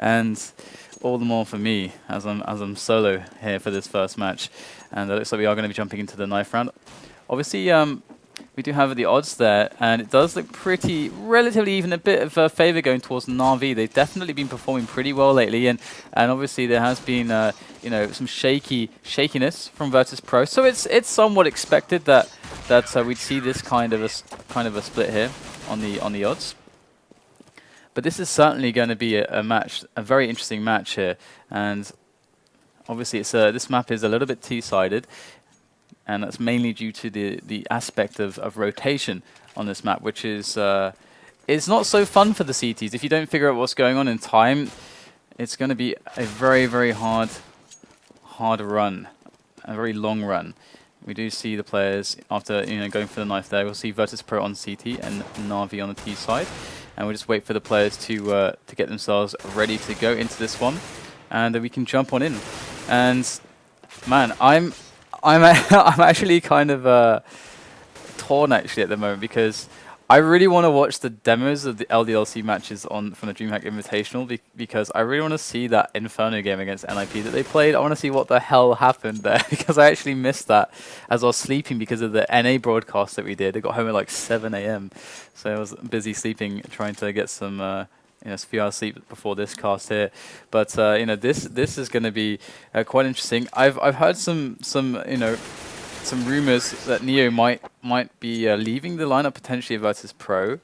and all the more for me as I'm solo here for this first match. And it looks like we are going to be jumping into the knife round. Obviously, we do have the odds there, and it does look pretty relatively even, a bit of a favor going towards NaVi. They've definitely been performing pretty well lately, and obviously there has been you know, some shakiness from Virtus.pro. So it's somewhat expected that we'd see this kind of a split here on the odds. But this is certainly going to be a match, a very interesting match here, and obviously it's this map is a little bit two-sided. And that's mainly due to the aspect of rotation on this map, which is it's not so fun for the CTs. If you don't figure out what's going on in time, it's going to be a very, very hard run, a very long run. We do see the players after going for the knife there. We'll see Virtus.pro on CT and NaVi on the T side, and we'll just wait for the players to get themselves ready to go into this one, and we can jump on in. And man, I'm actually kind of torn actually at the moment, because I really want to watch the demos of the LDLC matches from the DreamHack Invitational, because I really want to see that Inferno game against NIP that they played. I want to see what the hell happened there, because I actually missed that as I was sleeping because of the NA broadcast that we did. I got home at like 7 AM, so I was busy sleeping, trying to get some a few hours sleep before this cast here. But this is going to be quite interesting. I've heard some rumors that Neo might be leaving the lineup potentially of Virtus.pro,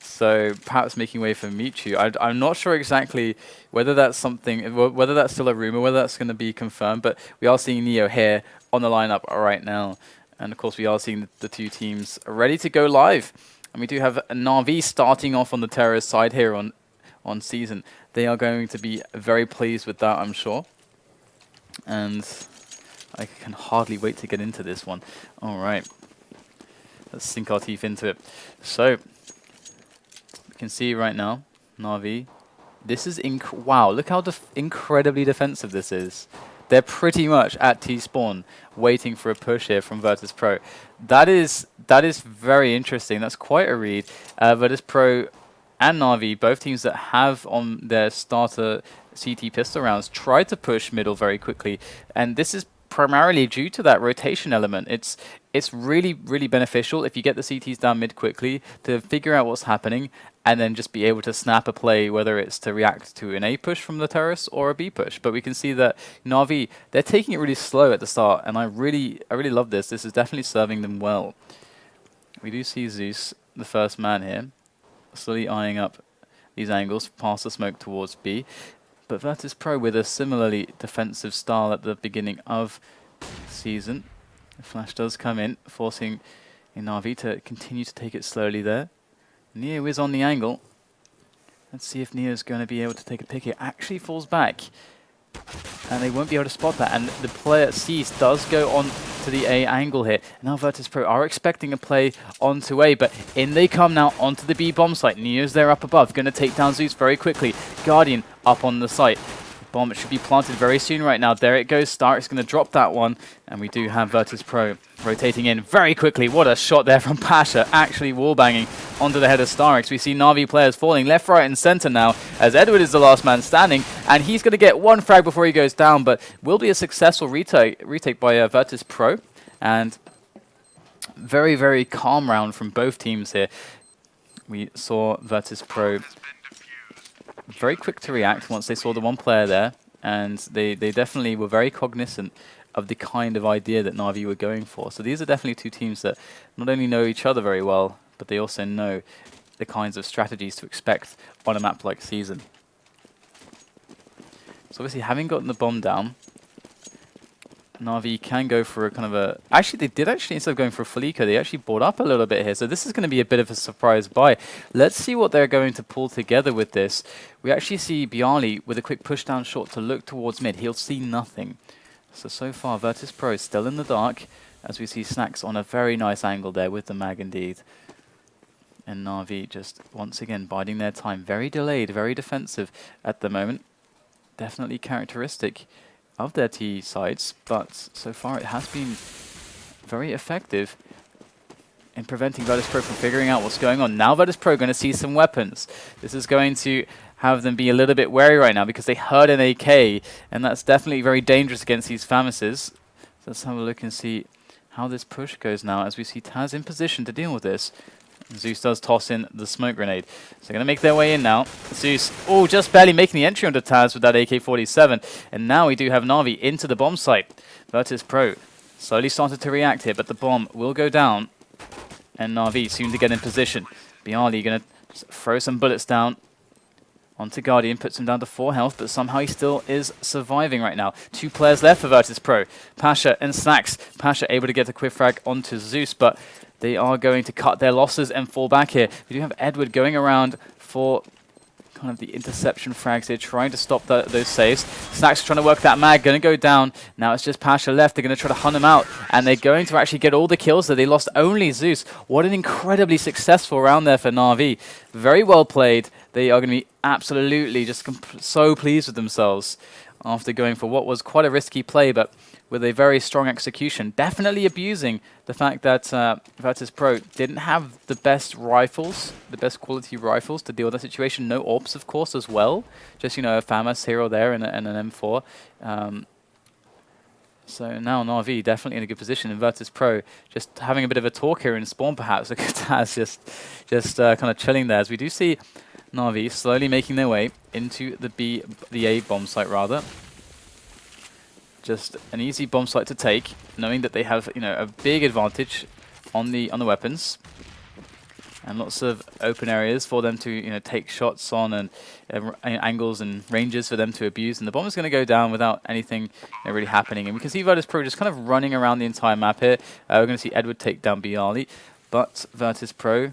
so perhaps making way for Michu. I'm not sure exactly whether that's something, whether that's still a rumor, whether that's going to be confirmed. But we are seeing Neo here on the lineup right now, and of course we are seeing the two teams ready to go live. And we do have NaVi starting off on the terrorist side here on season. They are going to be very pleased with that, I'm sure. And I can hardly wait to get into this one. All right, let's sink our teeth into it. So you can see right now, NaVi. This is wow! Look how incredibly defensive this is. They're pretty much at T-spawn, waiting for a push here from Virtus.pro. That is very interesting. That's quite a read. Virtus.pro and NaVi, both teams that have on their starter CT pistol rounds, tried to push middle very quickly, and this is primarily due to that rotation element. It's really, really beneficial if you get the CTs down mid quickly to figure out what's happening, and then just be able to snap a play, whether it's to react to an A push from the terrorists or a B push. But we can see that NaVi, they're taking it really slow at the start, and I really love this. This is definitely serving them well. We do see Zeus, the first man here, slowly eyeing up these angles past the smoke towards B. But Virtus.pro with a similarly defensive style at the beginning of the season. The flash does come in, forcing NaVi to continue to take it slowly there. Neo is on the angle. Let's see if Neo's going to be able to take a pick here. Actually falls back, and they won't be able to spot that. And the player Cease does go on to the A angle here. Now Virtus.pro are expecting a play onto A, but in they come now onto the B bomb site. Neo's there up above, going to take down Zeus very quickly. Guardian up on the site. Bomb should be planted very soon right now. There it goes. Stark's going to drop that one, and we do have Virtus.pro rotating in very quickly. What a shot there from Pasha, actually wallbanging onto the head of StarX. We see NaVi players falling left, right, and center now, as Edward is the last man standing, and he's going to get one frag before he goes down, but will be a successful retake by Virtus.pro, and very, very calm round from both teams here. We saw Virtus.pro very quick to react once they saw the one player there, and they definitely were very cognizant of the kind of idea that NaVi were going for. So these are definitely two teams that not only know each other very well, but they also know the kinds of strategies to expect on a map like Season. So obviously, having gotten the bomb down, NaVi can go for a kind of a... Actually, they did actually, instead of going for a full eco, they actually bought up a little bit here. So this is going to be a bit of a surprise buy. Let's see what they're going to pull together with this. We actually see Bialy with a quick push down shot to look towards mid. He'll see nothing. So far, Virtus.pro is still in the dark, as we see Snacks on a very nice angle there with the mag indeed. And NaVi just, once again, biding their time. Very delayed, very defensive at the moment. Definitely characteristic of their T sides, but so far it has been very effective in preventing Virtus.pro from figuring out what's going on. Now Virtus.pro going to see some weapons. This is going to have them be a little bit wary right now because they heard an AK, and that's definitely very dangerous against these FAMASes. So let's have a look and see how this push goes now as we see Taz in position to deal with this. Zeus does toss in the smoke grenade. So they're going to make their way in now. Zeus, oh, just barely making the entry onto Taz with that AK-47. And now we do have NaVi into the bomb site. Virtus.pro slowly started to react here, but the bomb will go down. And NaVi soon to get in position. Bialy going to throw some bullets down onto Guardian, puts him down to 4 health, but somehow he still is surviving right now. 2 players left for Virtus.pro. Pasha and Snacks. Pasha able to get a quick frag onto Zeus, but they are going to cut their losses and fall back here. We do have Edward going around for kind of the interception frags here, trying to stop those saves. Snacks trying to work that mag, going to go down. Now it's just Pasha left. They're going to try to hunt him out, and they're going to actually get all the kills there. They lost only Zeus. What an incredibly successful round there for NaVi. Very well played. They are going to be absolutely just so pleased with themselves after going for what was quite a risky play, but with a very strong execution. Definitely abusing the fact that Virtus.pro didn't have the best rifles, the best quality rifles to deal with that situation. No AWPs, of course, as well. Just, you know, a FAMAS here or there and an M4. So now NaVi definitely in a good position. And Virtus.pro just having a bit of a talk here in spawn, perhaps. Look at Taz just kind of chilling there. As we do see NaVi slowly making their way into the A bomb site, rather. Just an easy bomb site to take, knowing that they have, you know, a big advantage on the weapons, and lots of open areas for them to, you know, take shots on, and angles and ranges for them to abuse. And the bomb is going to go down without anything, you know, really happening. And we can see Virtus.pro just kind of running around the entire map here. We're going to see Edward take down Bialy, but Virtus.pro,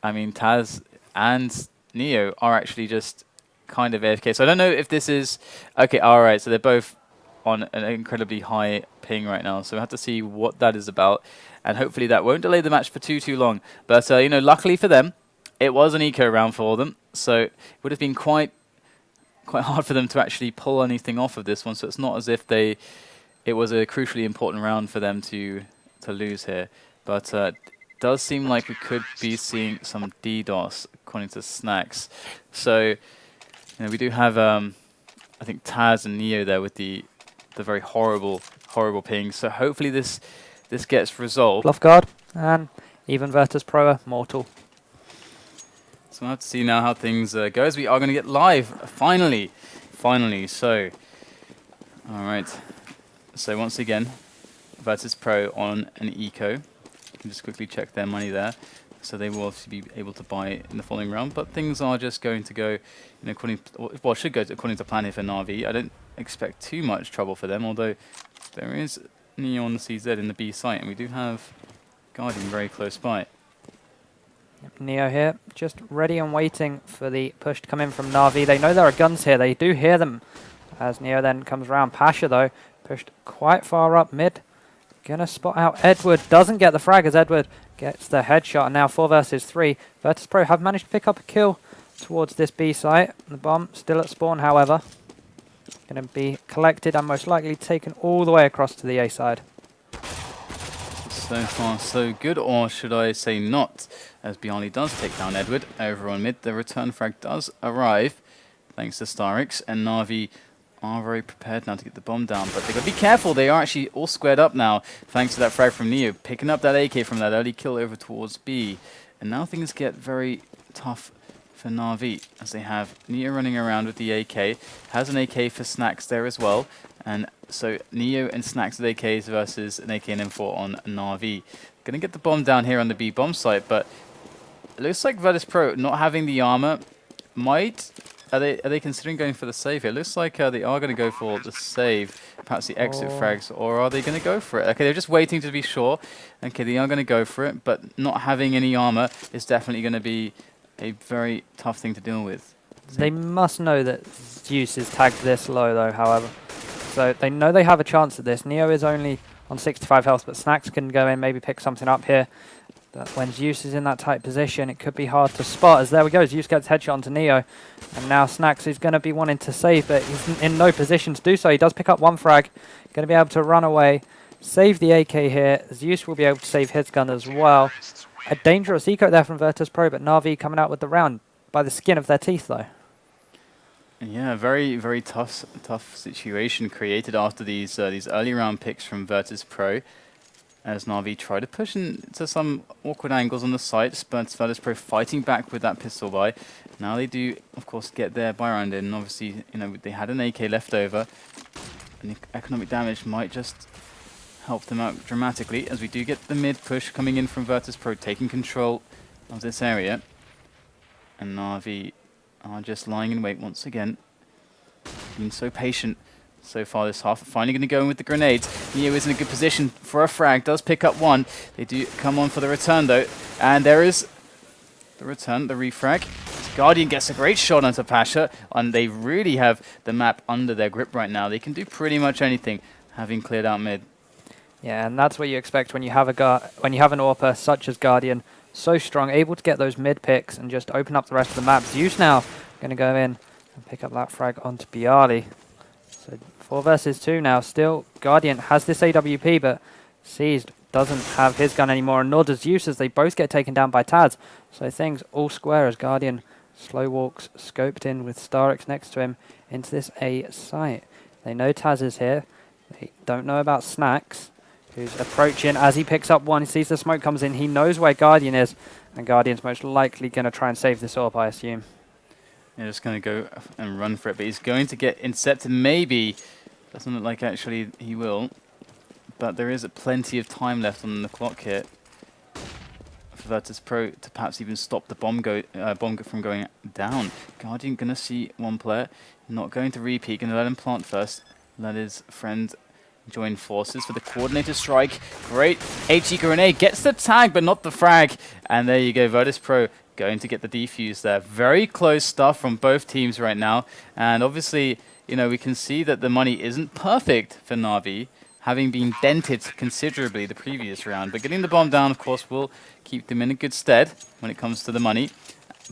I mean Taz and Neo are actually just kind of AFK. So I don't know if this is okay. All right, so they're both on an incredibly high ping right now, so we have to see what that is about, and hopefully that won't delay the match for too long. But you know, luckily for them, it was an eco round for them, so it would have been quite hard for them to actually pull anything off of this one. So it's not as if it was a crucially important round for them to lose here. But it does seem like we could be seeing some DDoS according to Snacks. So you know, we do have I think Taz and Neo there with the very horrible ping. So hopefully this gets resolved. Bluff guard, and even Virtus.pro are mortal. So we'll have to see now how things go, as we are going to get live, finally. So, alright. So once again, Virtus.pro on an eco. You can just quickly check their money there. So they will obviously be able to buy in the following round, but things are just going to go, you know, according to, well, should go according to plan here for NaVi. I don't expect too much trouble for them, although there is Neo on the CZ in the B site, and we do have Guardian very close by. Yep, Neo here, just ready and waiting for the push to come in from NaVi. They know there are guns here. They do hear them as Neo then comes around. Pasha, though, pushed quite far up mid. Gonna spot out Edward. Doesn't get the frag as Edward gets the headshot. And now 4 versus 3. Virtus.pro have managed to pick up a kill towards this B site. The bomb still at spawn, however. Going to be collected and most likely taken all the way across to the A side. So far so good, or should I say not, as Bialy does take down Edward over on mid. The return frag does arrive, thanks to StarX, and NaVi are very prepared now to get the bomb down, but they've got to be careful. They are actually all squared up now, thanks to that frag from Neo, picking up that AK from that early kill over towards B. And now things get very tough for NaVi, as they have Neo running around with the AK, has an AK for Snacks there as well, and so Neo and Snacks with AKs versus an AK and M4 on NaVi. Gonna get the bomb down here on the B bomb site, but it looks like Virtus.pro not having the armor might... Are they considering going for the save here? It looks like they are going to go for the save, perhaps the exit frags, or are they going to go for it? Okay, they're just waiting to be sure. Okay, they are going to go for it, but not having any armor is definitely going to be a very tough thing to deal with. They must know that Zeus is tagged this low, though, however. So they know they have a chance at this. Neo is only on 65 health, but Snacks can go in, maybe pick something up here. But when Zeus is in that tight position, it could be hard to spot. As there we go, Zeus gets headshot onto Neo. And now Snacks is going to be wanting to save, but he's in no position to do so. He does pick up one frag. Going to be able to run away, save the AK here. Zeus will be able to save his gun as well. A dangerous eco there from Virtus.pro, but NaVi coming out with the round by the skin of their teeth, though. Yeah, very tough situation created after these early round picks from Virtus.pro, as NaVi try to push into some awkward angles on the site. Virtus.pro fighting back with that pistol buy. Now they do, of course, get their buy round in. Obviously, you know, they had an AK left over, and the economic damage might just help them out dramatically, as we do get the mid push coming in from Virtus.pro, taking control of this area. And NaVi are just lying in wait once again. Being so patient so far this half. Finally going to go in with the grenades. Neo is in a good position for a frag. Does pick up one. They do come on for the return though. And there is the return, the refrag. Guardian gets a great shot onto Pasha. And they really have the map under their grip right now. They can do pretty much anything, having cleared out mid. Yeah, and that's what you expect when you have an AWPer such as Guardian. So strong, able to get those mid picks and just open up the rest of the map. Zeus now going to go in and pick up that frag onto Bialy. So 4 versus 2 now. Still, Guardian has this AWP, but Seized doesn't have his gun anymore, and nor does Zeus, as they both get taken down by Taz. So things all square as Guardian slow walks, scoped in with StarX next to him into this A site. They know Taz is here. They don't know about Snacks, who's approaching. As he picks up one, he sees the smoke comes in. He knows where Guardian is, and Guardian's most likely going to try and save this AWP, I assume. Yeah, just going to go and run for it, but he's going to get intercepted. Maybe. Doesn't look like actually he will. But there is plenty of time left on the clock here for Virtus.pro to perhaps even stop the bomb from going down. Guardian going to see one player. Not going to repeat. Going to let him plant first. Let his friend join forces for the coordinated strike. Great HE grenade. Gets the tag, but not the frag. And there you go. Virtus.pro going to get the defuse there. Very close stuff from both teams right now. And obviously, you know, we can see that the money isn't perfect for NaVi, having been dented considerably the previous round. But getting the bomb down, of course, will keep them in a good stead when it comes to the money.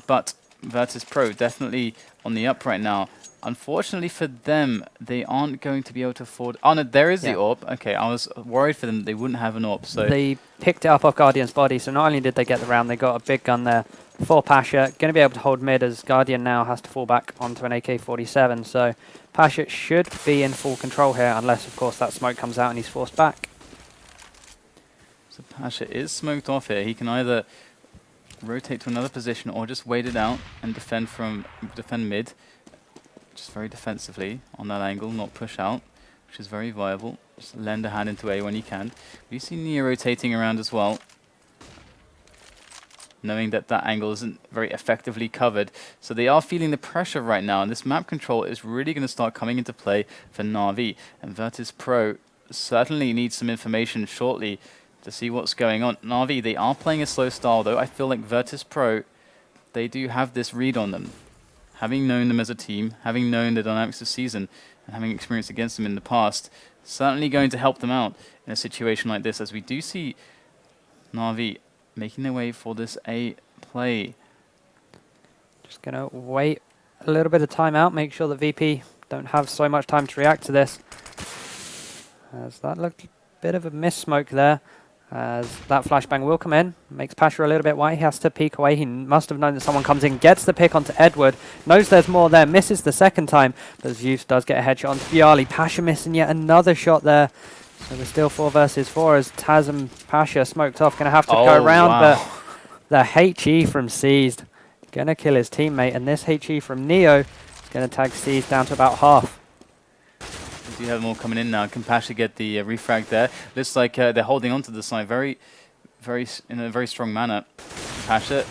But Virtus.pro definitely on the up right now. Unfortunately for them, they aren't going to be able to afford... Oh, no, there is the AWP. Okay, I was worried for them they wouldn't have an AWP. So they picked it up off Guardian's body, so not only did they get the round, they got a big gun there for Pasha. Going to be able to hold mid, as Guardian now has to fall back onto an AK-47. So Pasha should be in full control here, unless, of course, that smoke comes out and he's forced back. So Pasha is smoked off here. He can either rotate to another position or just wait it out and defend mid. Just very defensively on that angle, not push out, which is very viable. Just lend a hand into A when you can. We see Neo rotating around as well, knowing that that angle isn't very effectively covered. So they are feeling the pressure right now, and this map control is really going to start coming into play for NaVi. And Virtus.pro certainly needs some information shortly to see what's going on. NaVi, they are playing a slow style, though. I feel like Virtus.pro, they do have this read on them. Having known them as a team, having known the dynamics of season, and having experienced against them in the past, certainly going to help them out in a situation like this, as we do see NaVi making their way for this A play. Just going to wait a little bit of time out, make sure that VP don't have so much time to react to this. As that looked a bit of a miss smoke there, as that flashbang will come in, makes Pasha a little bit white. He has to peek away. He must have known that someone comes in, gets the pick onto Edward, knows there's more there, misses the second time, but Zeus does get a headshot onto Bialy. Pasha missing yet another shot there. So we're still 4 versus 4 as Taz and Pasha smoked off. Going to have to go around, but the HE from Seized going to kill his teammate, and this HE from Neo is going to tag Seized down to about half. We do have more coming in now. Can Pasha get the refrag there? Looks like they're holding on to the side in a very strong manner. Pasha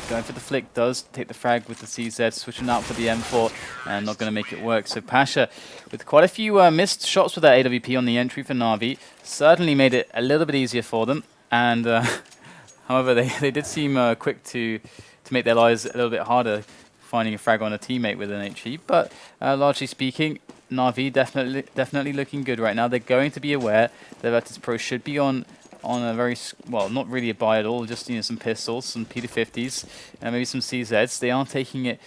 going for the flick, does take the frag with the CZ, switching out for the M4, and not going to make it work. So Pasha, with quite a few missed shots with that AWP on the entry for NaVi, certainly made it a little bit easier for them. And however, they did seem quick to make their lives a little bit harder, finding a frag on a teammate with an HE. But largely speaking, NaVi definitely looking good right now. They're going to be aware that Virtus.pro should be on a very, well, not really a buy at all, just some pistols, some P250s, and maybe some CZs. They are taking it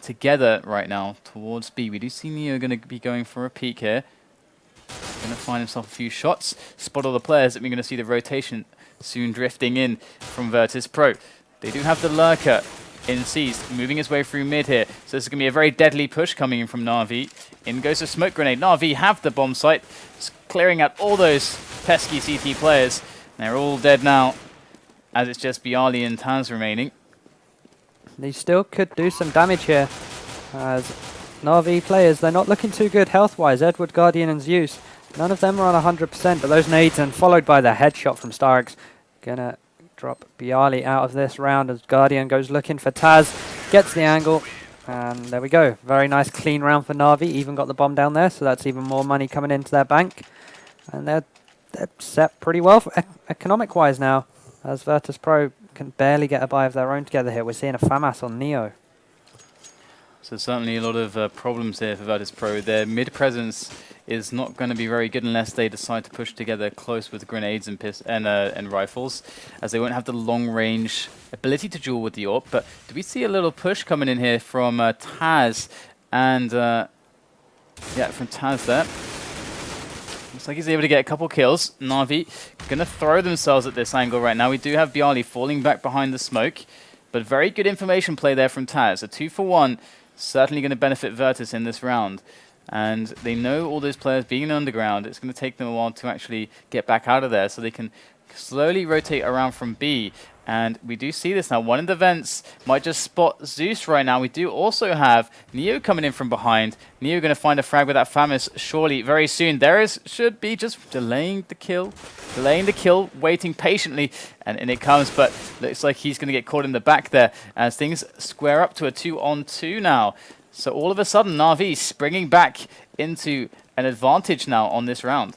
together right now towards B. We do see Neo going to be going for a peek here. Going to find himself a few shots, spot all the players, and we're going to see the rotation soon drifting in from Virtus.pro. They do have the lurker in Seized, moving his way through mid here. So this is going to be a very deadly push coming in from NaVi. In goes a smoke grenade. NaVi have the bomb site, just clearing out all those pesky CT players. They're all dead now, as it's just Bialy and Taz remaining. They still could do some damage here, as NaVi players, they're not looking too good health-wise. Edward, Guardian, and Zeus, none of them are on 100%, but those nades, and followed by the headshot from StarX, gonna drop Bialy out of this round as Guardian goes looking for Taz, gets the angle, and there we go. Very nice clean round for NaVi, even got the bomb down there, so that's even more money coming into their bank. And they're set pretty well for economic-wise now, as Virtus.pro can barely get a buy of their own together here. We're seeing a FAMAS on Neo. So certainly a lot of problems here for Virtus.pro. Their mid presence is not going to be very good unless they decide to push together close with grenades and rifles, as they won't have the long range ability to duel with the AWP. But do we see a little push coming in here from Taz and yeah, from Taz there? Looks like he's able to get a couple kills. NaVi gonna throw themselves at this angle right now. We do have Bialy falling back behind the smoke, but very good information play there from Taz. A 2-for-1, certainly going to benefit Virtus in this round. And they know all those players being underground, it's going to take them a while to actually get back out of there, so they can slowly rotate around from B. And we do see this now. One in the vents might just spot Zeus right now. We do also have Neo coming in from behind. Neo going to find a frag with that FAMAS surely very soon. Should be just delaying the kill, waiting patiently, and in it comes. But looks like he's going to get caught in the back there as things square up to a 2-on-2 now. So all of a sudden, NaVi springing back into an advantage now on this round.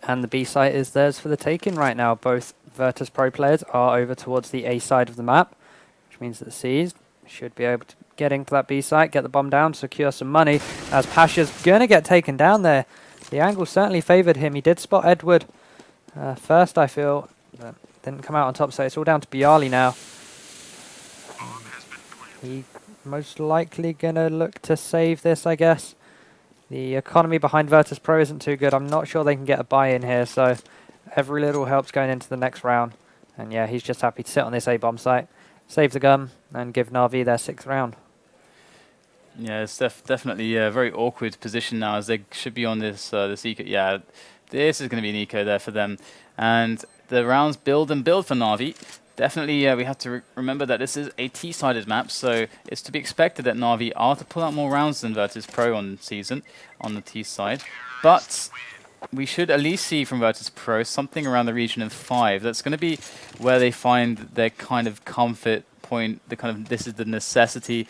And the B site is theirs for the taking right now. Both Virtus.pro players are over towards the A side of the map, which means that Seized should be able to get into that B site, get the bomb down, secure some money, as Pasha's going to get taken down there. The angle certainly favoured him. He did spot Edward first, I feel, but didn't come out on top, so it's all down to Bialy now. He most likely going to look to save this, I guess. The economy behind Virtus.pro isn't too good. I'm not sure they can get a buy-in here, so every little helps going into the next round. And yeah, he's just happy to sit on this A-bomb site, save the gun, and give NaVi their 6th round. Yeah, it's definitely a very awkward position now, as they should be on this eco. Yeah, this is going to be an eco there for them. And the rounds build and build for NaVi. Definitely, we have to remember that this is a T-sided map, so it's to be expected that NaVi are to pull out more rounds than Virtus.pro on season on the T side. But we should at least see from Virtus.pro something around the region of 5. That's going to be where they find their kind of comfort point. This is the necessity,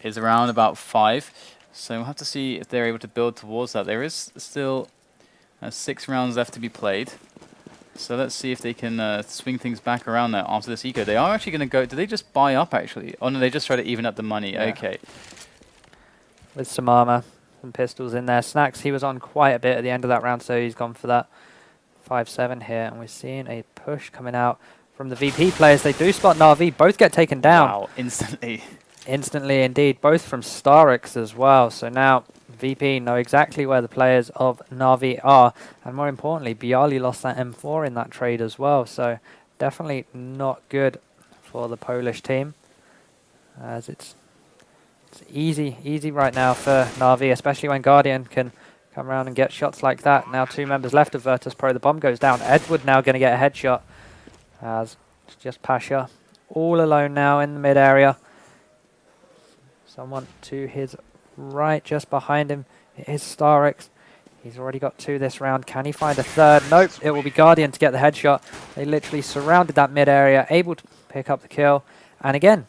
is around about 5. So we'll have to see if they're able to build towards that. There is still 6 rounds left to be played. So let's see if they can swing things back around there after this eco. They are actually going to go... Did they just buy up, actually? Oh, no, they just try to even up the money. Yeah. Okay. With some armor, some pistols in there. Snacks, he was on quite a bit at the end of that round, so he's gone for that 5-7 here. And we're seeing a push coming out from the VP players. They do spot NaVi. Both get taken down. Wow, instantly. Instantly, indeed. Both from StarX as well. So now VP know exactly where the players of NaVi are, and more importantly, Bialy lost that M4 in that trade as well, so definitely not good for the Polish team, as it's easy right now for NaVi, especially when Guardian can come around and get shots like that. Now 2 members left of Virtus.pro. The bomb goes down. Edward now going to get a headshot, as it's just Pasha all alone now in the mid area. Someone to his right, just behind him, it is StarX. He's already got 2 this round. Can he find a 3rd? Nope, it will be Guardian to get the headshot. They literally surrounded that mid area, able to pick up the kill. And again,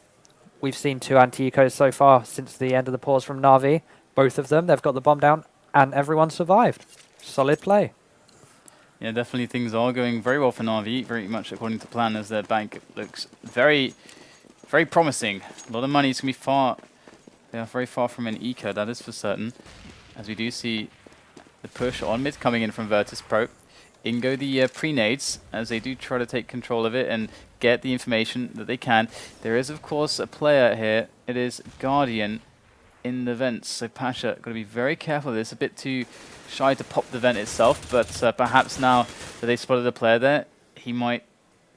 we've seen 2 anti-ecos so far since the end of the pause from NaVi. Both of them, they've got the bomb down, and everyone survived. Solid play. Yeah, definitely things are going very well for NaVi, very much according to plan, as their bank looks very, very promising. A lot of money is going to be far... They are very far from an eco, that is for certain. As we do see the push on mid coming in from Virtus.pro. In go the pre-nades, as they do try to take control of it and get the information that they can. There is, of course, a player here. It is Guardian in the vents. So Pasha, got to be very careful. It's a bit too shy to pop the vent itself, but perhaps now that they spotted a player there, he might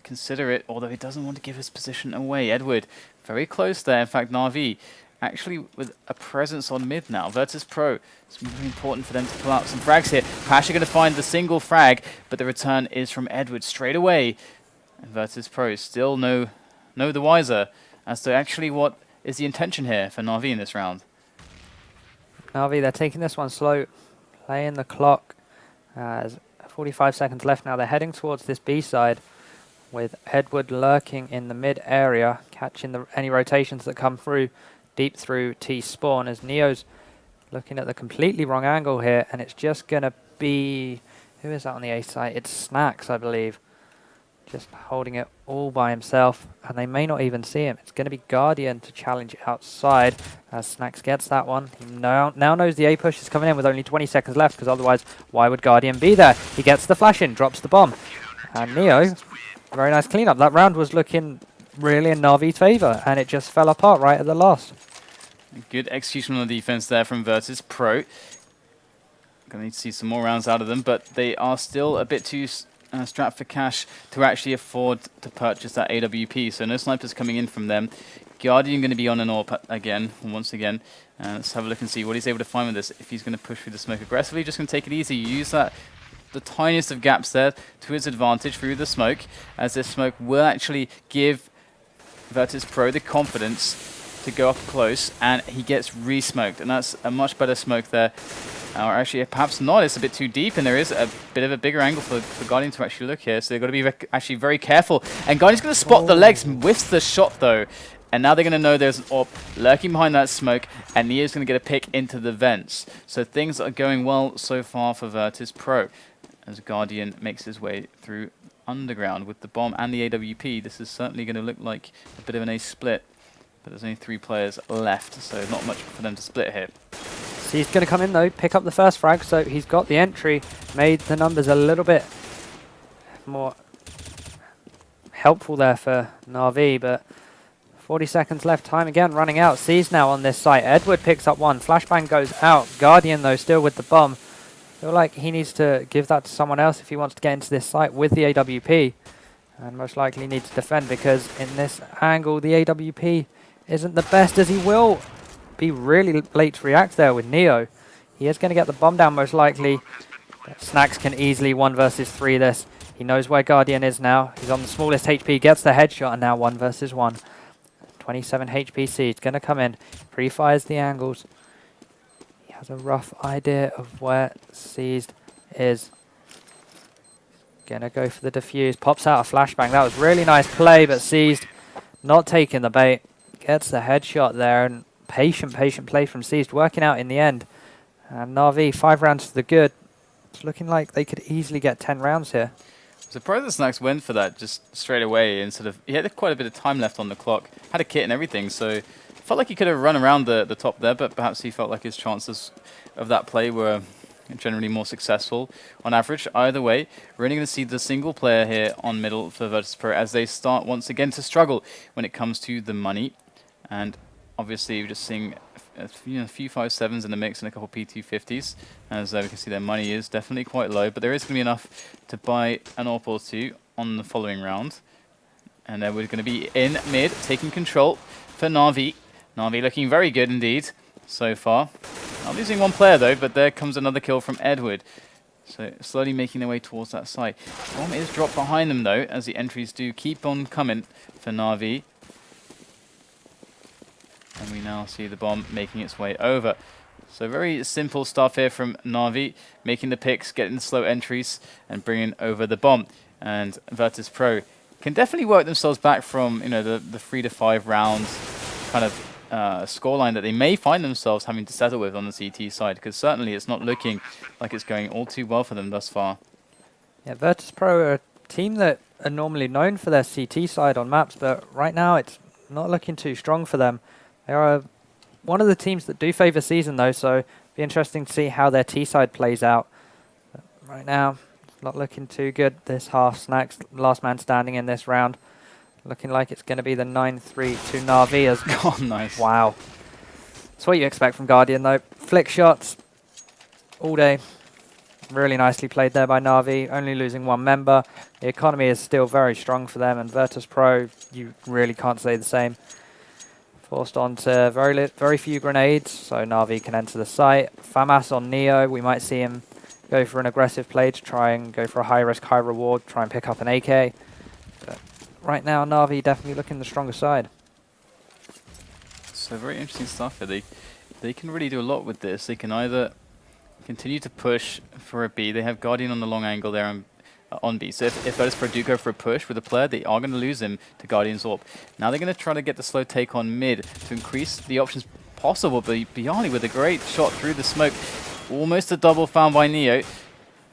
consider it, although he doesn't want to give his position away. Edward, very close there. In fact, NaVi, actually with a presence on mid now. Virtus.pro, it's really important for them to pull out some frags here. Pasha going to find the single frag, but the return is from Edward straight away. And Virtus.pro still no the wiser as to actually what is the intention here for NaVi in this round. NaVi, they're taking this one slow, playing the clock. As 45 seconds left now, they're heading towards this B side with Edward lurking in the mid area, catching any rotations that come through deep through T spawn, as Neo's looking at the completely wrong angle here, and it's just going to be, who is that on the A side? It's Snacks, I believe. Just holding it all by himself, and they may not even see him. It's going to be Guardian to challenge it outside, as Snacks gets that one. He now knows the A push is coming in with only 20 seconds left, because otherwise, why would Guardian be there? He gets the flash in, drops the bomb. And Neo, very nice cleanup. That round was looking really in NaVi's favor, and it just fell apart right at the last. Good execution on the defense there from Virtus.pro. Gonna need to see some more rounds out of them, but they are still a bit too strapped for cash to actually afford to purchase that AWP. So no snipers coming in from them. Guardian going to be on an AWP again, once again. Let's have a look and see what he's able to find with this. If he's going to push through the smoke aggressively, just going to take it easy. Use that the tiniest of gaps there to his advantage through the smoke, as this smoke will actually give Virtus.pro the confidence to go up close, and he gets re-smoked, and that's a much better smoke there. Or actually, perhaps not, it's a bit too deep, and there is a bit of a bigger angle for Guardian to actually look here, so they've got to be actually very careful. And Guardian's going to spot the legs, whiffs the shot though, and now they're going to know there's an AWP lurking behind that smoke, and Neo's going to get a pick into the vents. So things are going well so far for Virtus.pro, as Guardian makes his way through underground with the bomb and the AWP. This is certainly going to look like a bit of an ace split. But there's only 3 players left, so not much for them to split here. So he's going to come in though, pick up the first frag, so he's got the entry, made the numbers a little bit more helpful there for NaVi, but 40 seconds left, time again running out. C's now on this site. Edward picks up one, flashbang goes out. Guardian though still with the bomb. Feel like he needs to give that to someone else if he wants to get into this site with the AWP, and most likely needs to defend, because in this angle the AWP isn't the best, as he will be really late to react there with Neo. He is going to get the bomb down most likely. Snacks can easily 1 versus 3 this. He knows where Guardian is now. He's on the smallest HP, gets the headshot, and now 1 versus 1. 27 HP Siege, going to come in, pre-fires the angles. He has a rough idea of where Seized is. Going to go for the defuse, pops out a flashbang. That was really nice play, but Seized not taking the bait. Gets the headshot there, and patient play from Seized, working out in the end. And NaVi, 5 rounds to the good. It's looking like they could easily get 10 rounds here. I'm surprised the Snacks went for that just straight away, instead of, he had quite a bit of time left on the clock, had a kit and everything, so felt like he could have run around the top there, but perhaps he felt like his chances of that play were generally more successful on average. Either way, we're only going to see the single player here on middle for Virtus.pro as they start once again to struggle when it comes to the money. And obviously, we're just seeing a few 5.7s in the mix and a couple P250s. As we can see, their money is definitely quite low, but there is going to be enough to buy an AWP or 2 on the following round. And then we're going to be in mid, taking control for NaVi. NaVi looking very good indeed so far. Not losing 1 player though, but there comes another kill from Edward. So slowly making their way towards that side. Bomb is dropped behind them though, as the entries do keep on coming for NaVi. And we now see the bomb making its way over. So very simple stuff here from NaVi, making the picks, getting the slow entries, and bringing over the bomb. And Virtus.pro can definitely work themselves back from the 3 to 5 rounds kind of scoreline that they may find themselves having to settle with on the CT side, because certainly it's not looking like it's going all too well for them thus far. Yeah, Virtus.pro are a team that are normally known for their CT side on maps, but right now it's not looking too strong for them. They are one of the teams that do favour Season though, so it'll be interesting to see how their T side plays out. But right now, it's not looking too good this half. Snacks, last man standing in this round. Looking like it's going to be the 9-3 to NaVi as Oh, nice. Wow. That's what you expect from Guardian though. Flick shots all day. Really nicely played there by NaVi, only losing one member. The economy is still very strong for them, and Virtus.pro, you really can't say the same. Forced onto very few grenades, so NaVi can enter the site. FAMAS on Neo, we might see him go for an aggressive play to try and go for a high risk, high reward, try and pick up an AK. But right now, NaVi definitely looking the stronger side. So very interesting stuff here. They can really do a lot with this. They can either continue to push for a B. They have Guardian on the long angle there on B. So if Virtus.pro do go for a push with a player, they are going to lose him to Guardian's AWP. Now they're going to try to get the slow take on mid to increase the options possible. But Bialy with a great shot through the smoke. Almost a double found by Neo.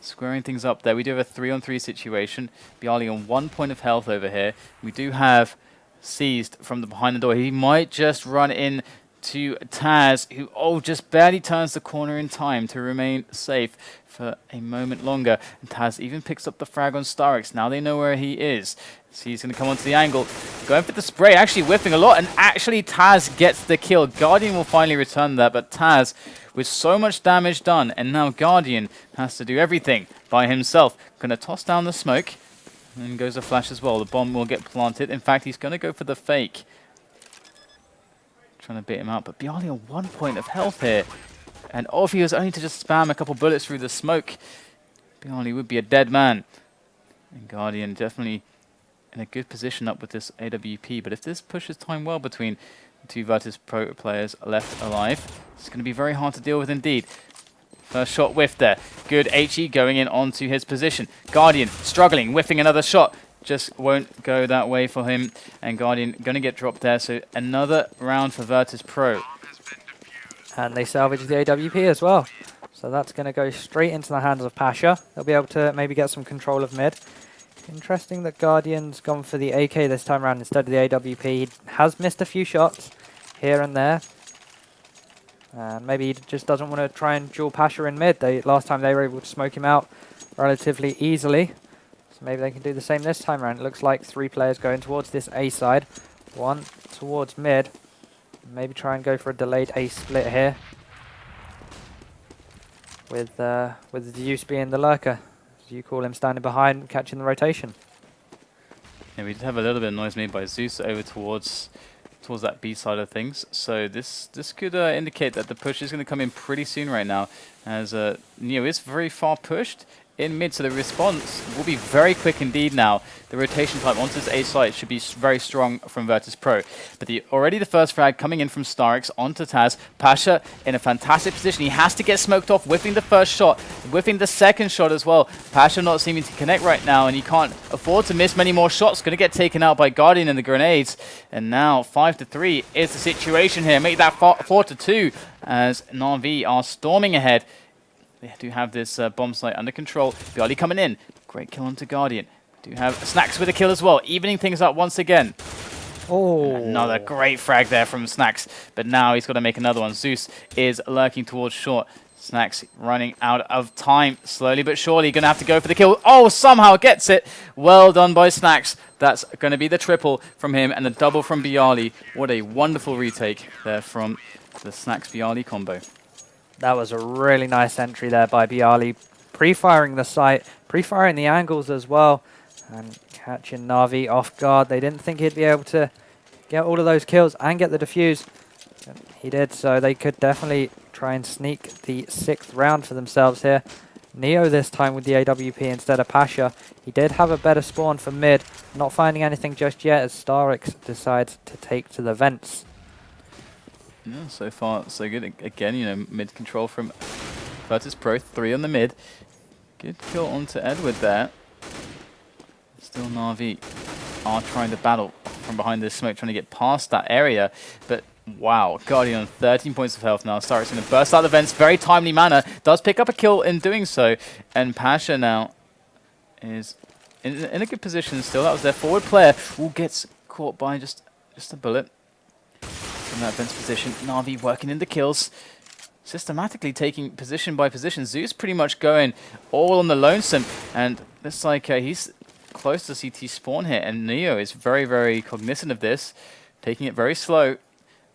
Squaring things up there. We do have a 3-on-3 situation. Bialy on 1 point of health over here. We do have seized from the behind the door. He might just run in to Taz, who just barely turns the corner in time to remain safe for a moment longer. And Taz even picks up the frag on StarX. Now they know where he is. So he's going to come onto the angle, going for the spray, actually whiffing a lot, and actually Taz gets the kill. Guardian will finally return that, but Taz, with so much damage done, and now Guardian has to do everything by himself. Going to toss down the smoke, and goes a flash as well. The bomb will get planted. In fact, he's going to go for the fake. Trying to bait him out, but Bialy on 1 point of health here. And if he was only to just spam a couple bullets through the smoke, Bialy would be a dead man. And Guardian definitely in a good position up with this AWP, but if this pushes time well between the two Virtus.pro players left alive, it's going to be very hard to deal with indeed. First shot whiff there. Good HE going in onto his position. Guardian struggling, whiffing another shot. Just won't go that way for him, and Guardian going to get dropped there, so another round for Virtus.pro. And they salvage the AWP as well. So that's going to go straight into the hands of Pasha. They'll be able to maybe get some control of mid. Interesting that Guardian's gone for the AK this time around instead of the AWP. He has missed a few shots here and there. Maybe he just doesn't want to try and duel Pasha in mid. Last time they were able to smoke him out relatively easily. So maybe they can do the same this time around. It looks like 3 players going towards this A side. 1 towards mid. Maybe try and go for a delayed A split here. With the Zeus being the lurker. As you call him, standing behind, catching the rotation. Yeah, we did have a little bit of noise made by Zeus over towards that B side of things. So this could indicate that the push is going to come in pretty soon right now, as Neo is very far pushed in mid, so the response will be very quick indeed now. The rotation time onto this A site should be very strong from Virtus.pro. But already the first frag coming in from StarX onto Taz. Pasha in a fantastic position. He has to get smoked off, whiffing the first shot, whiffing the second shot as well. Pasha not seeming to connect right now, and he can't afford to miss many more shots. Going to get taken out by Guardian and the grenades. And now 5-3 is the situation here. Make that 4-2 as NaVi are storming ahead. They do have this bomb site under control. Bialy coming in. Great kill onto Guardian. Do have Snacks with a kill as well, evening things up once again. Oh, another great frag there from Snacks, but now he's got to make another one. Zeus is lurking towards short. Snacks running out of time, slowly but surely. Going to have to go for the kill. Oh, somehow gets it. Well done by Snacks. That's going to be the triple from him and the double from Bialy. What a wonderful retake there from the Snacks-Bialy combo. that was a really nice entry there by Bialy. Pre-firing the site, pre-firing the angles as well, and catching NaVi off guard. They didn't think he'd be able to get all of those kills and get the defuse. He did, so they could definitely try and sneak the 6th round for themselves here. Neo this time with the AWP instead of Pasha. He did have a better spawn for mid, not finding anything just yet as StarX decides to take to the vents. Yeah, so far so good. Again, you know, mid control from Virtus.pro, 3 on the mid. Good kill onto Edward there. Still NaVi are trying to battle from behind this smoke, trying to get past that area, but wow, Guardian on 13 points of health now. StarX going to burst out the vents, very timely manner. Does pick up a kill in doing so. And Pasha now is in a good position still. That was their forward player who gets caught by just a bullet from that vents position. NaVi working in the kills, systematically taking position by position. Zeus pretty much going all on the lonesome. And looks like he's close to CT spawn here. And Neo is very, very cognizant of this, taking it very slow.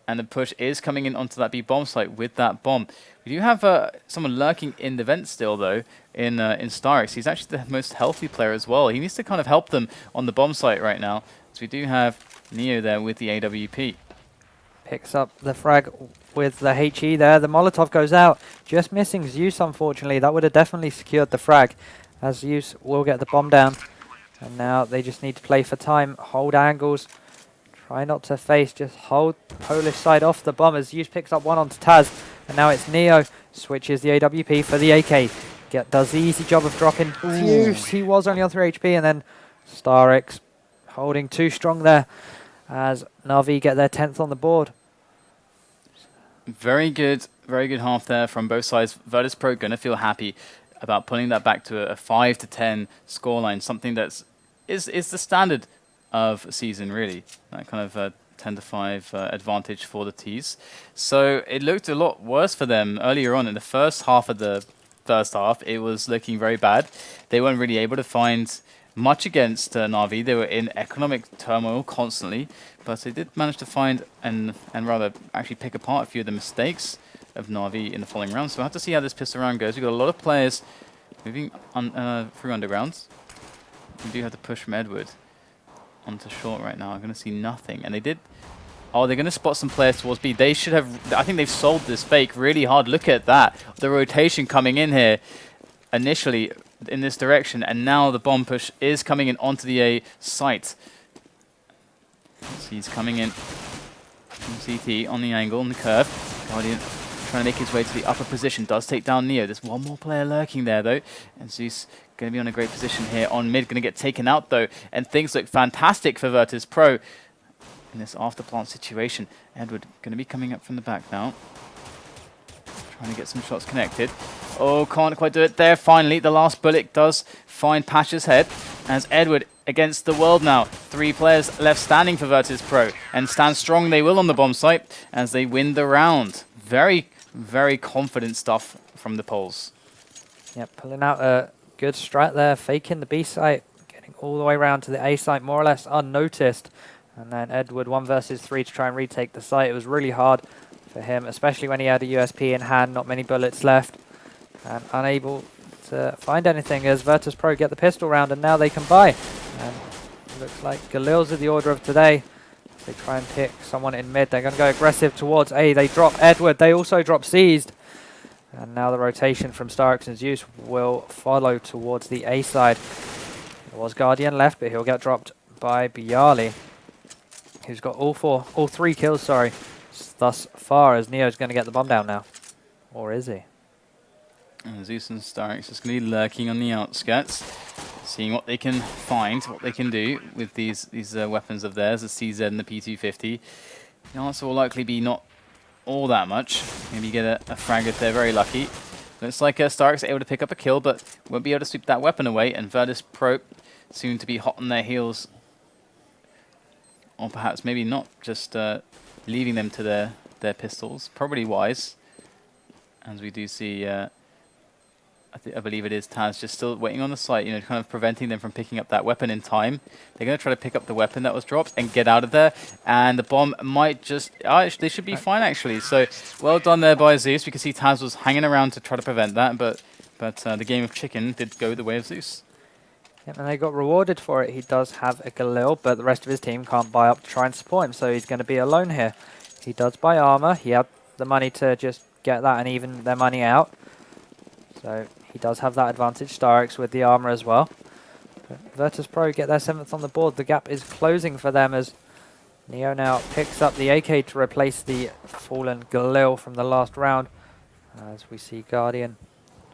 And the push is coming in onto that B bomb site with that bomb. We do have someone lurking in the vent still, though, in StarX. He's actually the most healthy player as well. He needs to kind of help them on the bomb site right now. So we do have Neo there with the AWP. Picks up the frag with the HE there. The Molotov goes out, just missing Zeus, unfortunately. That would have definitely secured the frag, as Zeus will get the bomb down. And now they just need to play for time, hold angles, try not to face, just hold Polish side off the bomb as Zeus picks up one onto Taz. And now it's Neo, switches the AWP for the AK. Does the easy job of dropping Zeus. He was only on 3 HP, and then StarX holding too strong there as NaVi get their 10th on the board. Very good half there from both sides. Virtus.pro going to feel happy about pulling that back to a 5 to 10 scoreline, something that's is the standard of season, really. That kind of 10 to 5 advantage for the T's. So it looked a lot worse for them earlier on in the first half of the first half. It was looking very bad. They weren't really able to find much against NaVi. They were in economic turmoil constantly, but they did manage to find and rather actually pick apart a few of the mistakes of NaVi in the following rounds. So we'll have to see how this pistol round goes. We've got a lot of players moving through undergrounds. We do have to push from Edward onto short right now. I'm going to see nothing. And they did... Oh, they're going to spot some players towards B. They should have... I think they've sold this fake really hard. Look at that. The rotation coming in here initially in this direction. And now the bomb push is coming in onto the A site. So he's coming in from CT on the angle, on the curve. Guardian trying to make his way to the upper position. Does take down Neo. There's one more player lurking there, though. And Zeus going to be on a great position here on mid. Going to get taken out, though. And things look fantastic for Virtus.pro in this after-plant situation. Edward going to be coming up from the back now. Trying to get some shots connected. Oh, can't quite do it there. Finally, the last bullet does find Pasha's head as Edward against the world now. 3 players left standing for Virtus.pro, and stand strong they will on the bomb site as they win the round. Very, very confident stuff from the Poles. Yep, pulling out a good strat there, faking the B site, getting all the way around to the A site more or less unnoticed. And then Edward 1 versus 3 to try and retake the site. It was really hard for him, especially when he had a USP in hand, not many bullets left, and unable to find anything as Virtus.pro get the pistol round, and now they can buy. And it looks like Galil's are the order of today. They try and pick someone in mid. They're going to go aggressive towards A. They drop Edward. They also drop Seized. And now the rotation from StarX and Zeus will follow towards the A side. There was Guardian left, but he'll get dropped by Bialy, who's got all 3 kills, sorry, thus far, as Neo's going to get the bomb down now. Or is he? And Zeus and StarX just going to be lurking on the outskirts, seeing what they can find, what they can do with these weapons of theirs, the CZ and the P250. The answer will likely be not all that much. Maybe get a frag if they're very lucky. Looks like StarX are able to pick up a kill, but won't be able to sweep that weapon away, and Virtus.pro soon to be hot on their heels. Or perhaps maybe not, just leaving them to their pistols. Probably wise, as we do see... I believe it is Taz just still waiting on the site, you know, kind of preventing them from picking up that weapon in time. They're going to try to pick up the weapon that was dropped and get out of there. And the bomb might just... they should be fine, actually. So, well done there by Zeus. We can see Taz was hanging around to try to prevent that, but the game of chicken did go the way of Zeus. Yep, and they got rewarded for it. He does have a Galil, but the rest of his team can't buy up to try and support him, so he's going to be alone here. He does buy armor. He had the money to just get that and even their money out. So he does have that advantage, StarX with the armor as well. Virtus.pro get their 7th on the board. The gap is closing for them as Neo now picks up the AK to replace the fallen Galil from the last round. As we see Guardian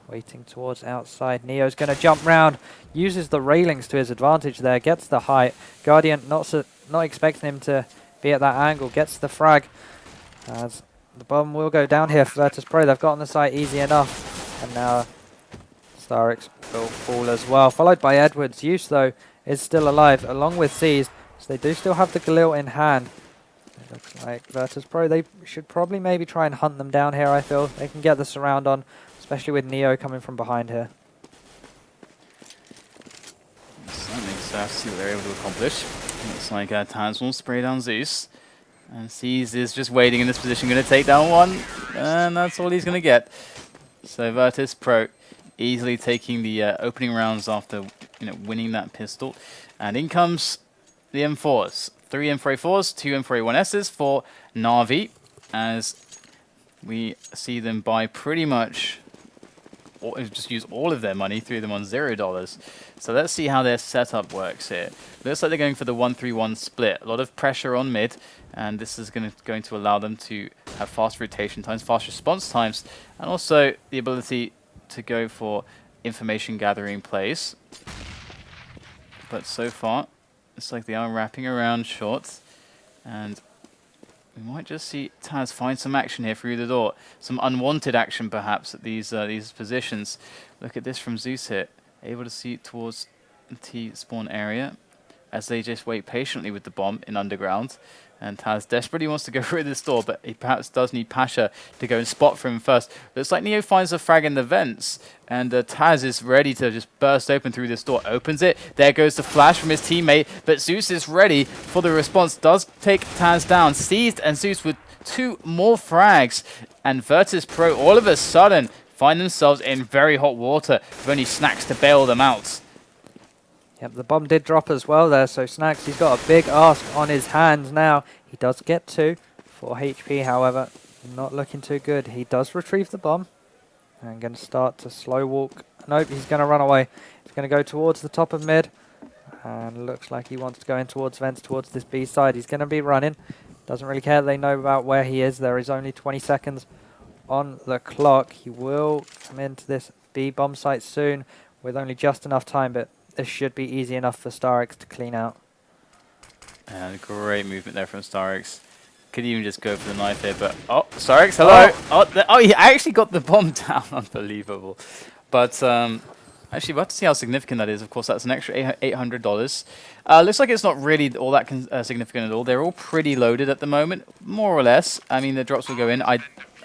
waiting towards outside. Neo's going to jump round, uses the railings to his advantage there, gets the height. Guardian not expecting him to be at that angle, gets the frag. As the bomb will go down here for Virtus.pro. They've gotten the site easy enough. And now StarX will fall as well, followed by Edwards. Zeus, though, is still alive, along with Seized. So they do still have the Galil in hand. It looks like Virtus.pro, they should probably maybe try and hunt them down here, I feel. They can get the surround on, especially with Neo coming from behind here. Certainly, so see what they're able to accomplish. Looks like Taz will spray down Zeus. And Seas is just waiting in this position, going to take down one, and that's all he's going to get. So Virtus.pro easily taking the opening rounds after winning that pistol. And in comes the M4s. 3 M4A4s, 2 M4A1Ss for NaVi, as we see them buy pretty much, or just use all of their money, threw them on $0. So let's see how their setup works here. Looks like they're going for the 1-3-1 split. A lot of pressure on mid, and this is going to allow them to have fast rotation times, fast response times, and also the ability to go for information gathering plays. But so far, it's like they are wrapping around short, and we might just see Taz find some action here through the door. Some unwanted action, perhaps, at these positions. Look at this from Zeus here. Able to see towards the T-spawn area as they just wait patiently with the bomb in underground. And Taz desperately wants to go through this door, but he perhaps does need Pasha to go and spot for him first. Looks like Neo finds a frag in the vents, and Taz is ready to just burst open through this door. Opens it. There goes the flash from his teammate, but Zeus is ready for the response. Does take Taz down. Seized, and Zeus with 2 more frags. And Virtus.pro all of a sudden find themselves in very hot water with only Snacks to bail them out. Yep, the bomb did drop as well there, so Snacks, he's got a big ask on his hands now. He does get 2. 4 HP, however, not looking too good. He does retrieve the bomb and going to start to slow walk. Nope, he's going to run away. He's going to go towards the top of mid, and looks like he wants to go in towards vents, towards this B side. He's going to be running. Doesn't really care. They know about where he is. There is only 20 seconds on the clock. He will come into this B bomb site soon with only just enough time, but this should be easy enough for StarX to clean out. And great movement there from StarX. Could even just go for the knife here, but oh, StarX, hello! Oh, he actually got the bomb down. Unbelievable. But actually, we'll have to see how significant that is. Of course, that's an extra $800. Looks like it's not really all that significant at all. They're all pretty loaded at the moment, more or less. I mean, the drops will go in.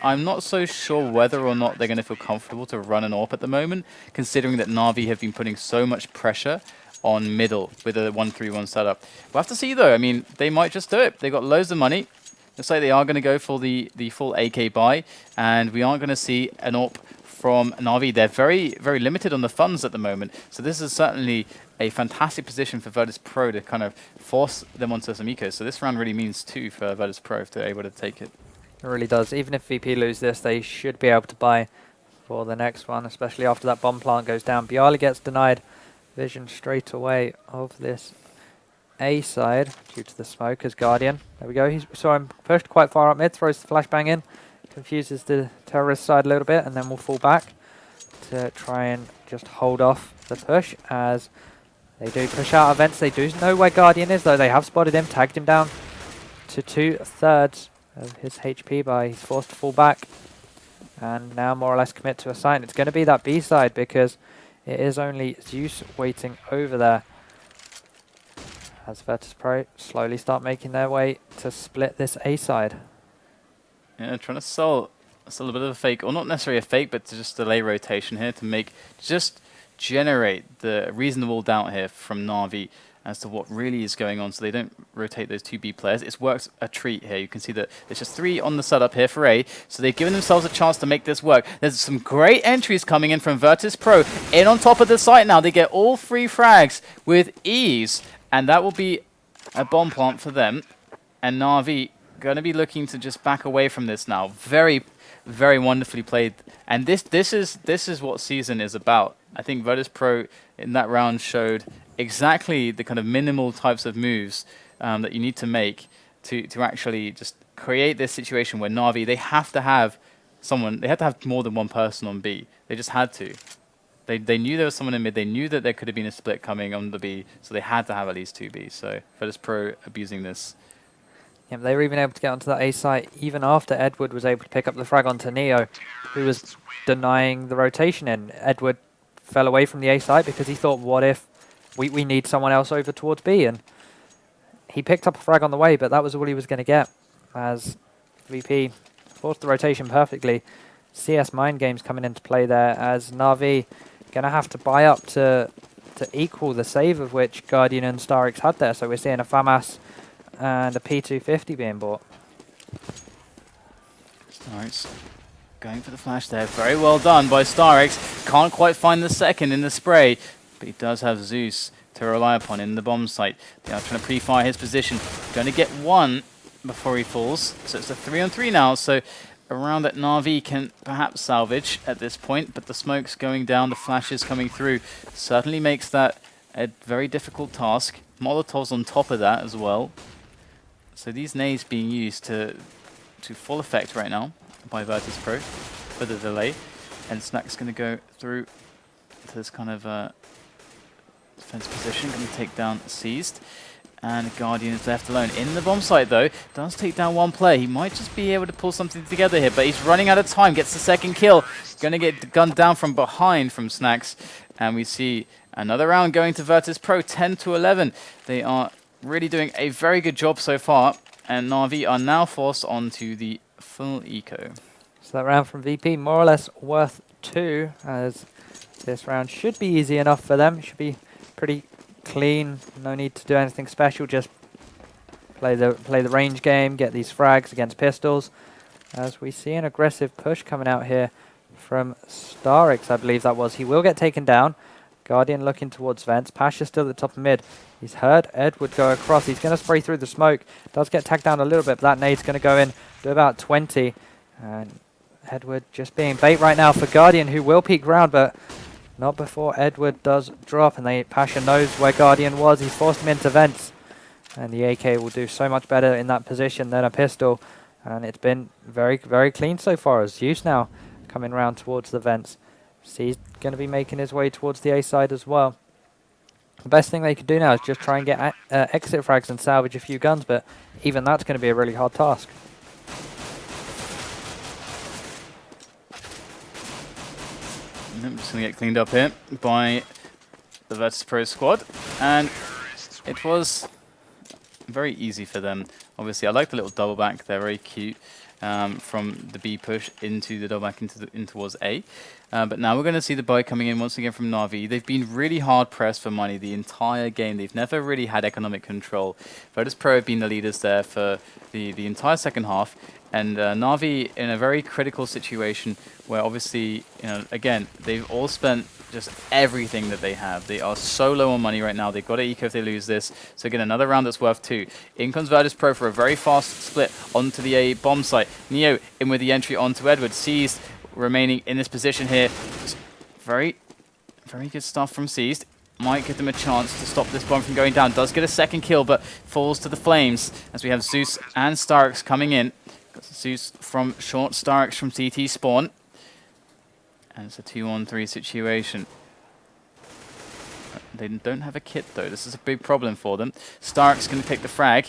I'm not so sure whether or not they're going to feel comfortable to run an AWP at the moment, considering that NaVi have been putting so much pressure on middle with a 1-3-1 setup. We'll have to see, though. I mean, they might just do it. They've got loads of money. Looks like they are going to go for the full AK buy, and we aren't going to see an AWP from NaVi. They're very, very limited on the funds at the moment, so this is certainly a fantastic position for Virtus.pro to kind of force them onto some ecos. So this round really means 2 for Virtus.pro if they're able to take it. It really does. Even if VP lose this, they should be able to buy for the next one, especially after that bomb plant goes down. Bialy gets denied vision straight away of this A side due to the smoke as Guardian. There we go. He saw him pushed quite far up mid, throws the flashbang in, confuses the terrorist side a little bit, and then we'll fall back to try and just hold off the push as they do push out events. They do know where Guardian is, though. They have spotted him, tagged him down to 2/3 of his HP by. He's forced to fall back and now more or less commit to a site. It's going to be that B side because it is only Zeus waiting over there as Virtus.pro slowly start making their way to split this A side. Yeah, trying to sell a little bit of a fake, or not necessarily a fake, but to just delay rotation here to generate the reasonable doubt here from NaVi as to what really is going on, so they don't rotate those 2 B players. It's worked a treat here. You can see that there's just 3 on the setup here for A, so they've given themselves a chance to make this work. There's some great entries coming in from Virtus.pro. In on top of the site now, they get all 3 frags with ease, and that will be a bomb plant for them. And NaVi going to be looking to just back away from this now. Very, very wonderfully played. And this is what season is about. I think Virtus.pro in that round showed exactly the kind of minimal types of moves that you need to make to actually just create this situation where NaVi, they have to have someone, they have to have more than one person on B. They just had to. They knew there was someone in mid, they knew that there could have been a split coming on the B, so they had to have at least 2 B. So Virtus.pro abusing this. Yeah, they were even able to get onto that A site even after Edward was able to pick up the frag onto Neo, who was denying the rotation in. Edward fell away from the A site because he thought, what if we need someone else over towards B? And he picked up a frag on the way, but that was all he was going to get as VP forced the rotation perfectly. CS Mind Games coming into play there as NaVi going to have to buy up to equal the save of which Guardian and StarX had there. So we're seeing a FAMAS and a P250 being bought. StarX going for the flash there. Very well done by StarX. Can't quite find the second in the spray, but he does have Zeus to rely upon in the bomb site. They are trying to pre-fire his position. Going to get one before he falls. So it's a 3-on-3 now. So a round that NaVi can perhaps salvage at this point, but the smoke's going down, the flashes coming through. Certainly makes that a very difficult task. Molotovs on top of that as well. So these nades being used to full effect right now by Virtus.pro for the delay. And Snack's going to go through to this kind of defense position, going to take down Seized. And Guardian is left alone. In the bomb site, though, does take down one player. He might just be able to pull something together here, but he's running out of time. Gets the second kill. Going to get gunned down from behind from Snacks. And we see another round going to Virtus.pro, 10-11. They are really doing a very good job so far. And NaVi are now forced onto the full eco. So that round from VP, more or less worth 2, as this round should be easy enough for them. It should be pretty clean, no need to do anything special, just play the range game, get these frags against pistols. As we see an aggressive push coming out here from StarX, I believe that was. He will get taken down. Guardian looking towards vents. Pasha still at the top of mid. He's heard Edward go across. He's going to spray through the smoke. Does get tagged down a little bit, but that nade's going to go in, do about 20. And Edward just being bait right now for Guardian, who will peek round, but not before Edward does drop, and Pasha knows where Guardian was. He's forced him into vents, and the AK will do so much better in that position than a pistol. And it's been very, very clean so far, as Zeus now coming round towards the vents. He's going to be making his way towards the A side as well. The best thing they could do now is just try and get exit frags and salvage a few guns, but even that's going to be a really hard task. I'm just going to get cleaned up here by the Virtus.pro squad, and it was very easy for them. Obviously, I like the little double back; they're very cute. From the B push into the double back in towards A. But now we're going to see the buy coming in once again from NaVi. They've been really hard pressed for money the entire game. They've never really had economic control. Virtus.pro have been the leaders there for the entire second half. And NaVi in a very critical situation where obviously, again, they've all spent just everything that they have. They are so low on money right now. They've got to eco if they lose this. So again, another round that's worth 2. In comes Virtus.pro for a very fast split onto the A bomb site. Neo in with the entry onto Edward. Seized remaining in this position here. Very, very good stuff from Seized. Might give them a chance to stop this bomb from going down. Does get a second kill, but falls to the flames as we have Zeus and StarX coming in. Got Zeus from short, StarX from CT spawn. And it's a 2-on-3 situation. They don't have a kit though. This is a big problem for them. StarX going to take the frag.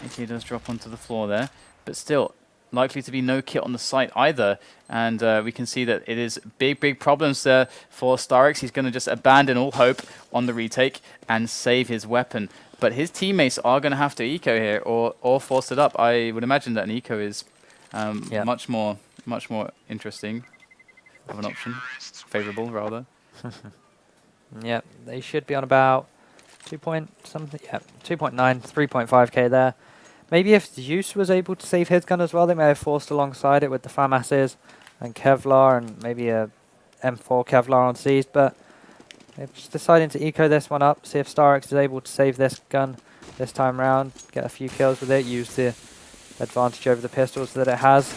AK does drop onto the floor there, but still likely to be no kit on the site either. And we can see that it is big problems there for StarX. He's going to just abandon all hope on the retake and save his weapon. But his teammates are going to have to eco here or force it up. I would imagine that an eco is much more interesting of an option, favorable rather. Yeah, they should be on about 2 point something. Yeah, 2.9, 3.5k there. Maybe if Zeus was able to save his gun as well, they may have forced alongside it with the FAMASs and Kevlar and maybe a M4 Kevlar on Seized, but they're just deciding to eco this one up, see if StarX is able to save this gun this time round, get a few kills with it, use the advantage over the pistols that it has.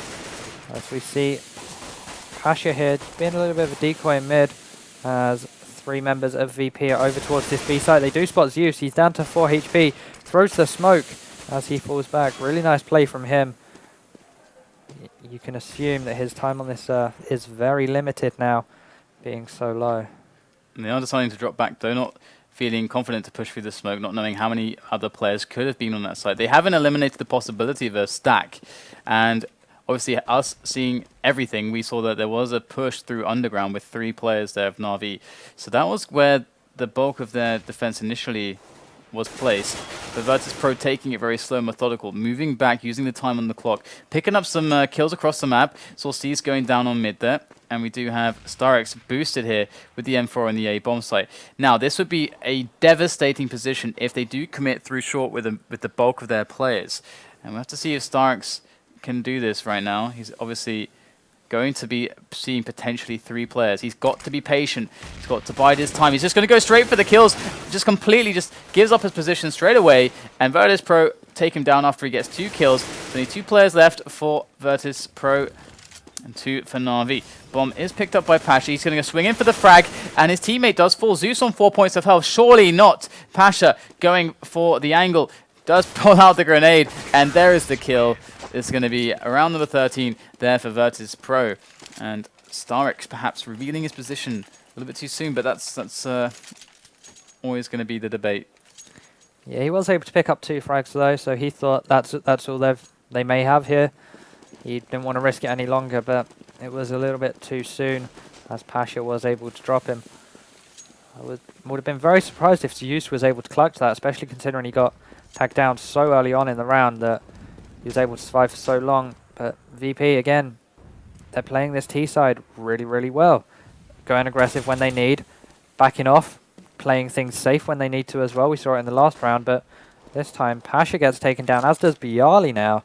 As we see Pasha here being a little bit of a decoy in mid, as 3 members of VP are over towards this B site. They do spot Zeus, he's down to 4 HP, throws the smoke as he falls back. Really nice play from him. You can assume that his time on this is very limited now, being so low. And they are deciding to drop back, though, not feeling confident to push through the smoke, not knowing how many other players could have been on that side. They haven't eliminated the possibility of a stack. And obviously, us seeing everything, we saw that there was a push through underground with 3 players there of NaVi. So that was where the bulk of their defense initially was placed. The Virtus.pro taking it very slow and methodical, moving back, using the time on the clock, picking up some kills across the map. Saw C's going down on mid there, and we do have StarX boosted here with the M4 on the A bomb site. Now, this would be a devastating position if they do commit through short with the bulk of their players. And we'll have to see if StarX can do this right now. He's obviously going to be seeing potentially 3 players. He's got to be patient. He's got to bide his time. He's just going to go straight for the kills. Just completely just gives up his position straight away. And Virtus.pro take him down after he gets 2 kills. So only 2 players left for Virtus.pro and 2 for NaVi. Bomb is picked up by Pasha. He's going to swing in for the frag, and his teammate does fall. Zeus on 4 points of health. Surely not. Pasha going for the angle. Does pull out the grenade, and there is the kill. It's going to be round number 13 there for Virtus.pro. And StarX perhaps revealing his position a little bit too soon, but that's always going to be the debate. Yeah, he was able to pick up 2 frags though, so he thought that's all they may have here. He didn't want to risk it any longer, but it was a little bit too soon as Pasha was able to drop him. I would have been very surprised if Zeus was able to clutch that, especially considering he got tagged down so early on in the round that he was able to survive for so long. But VP, again, they're playing this T side really, really well. Going aggressive when they need, backing off, playing things safe when they need to as well. We saw it in the last round, but this time Pasha gets taken down, as does Bialy now.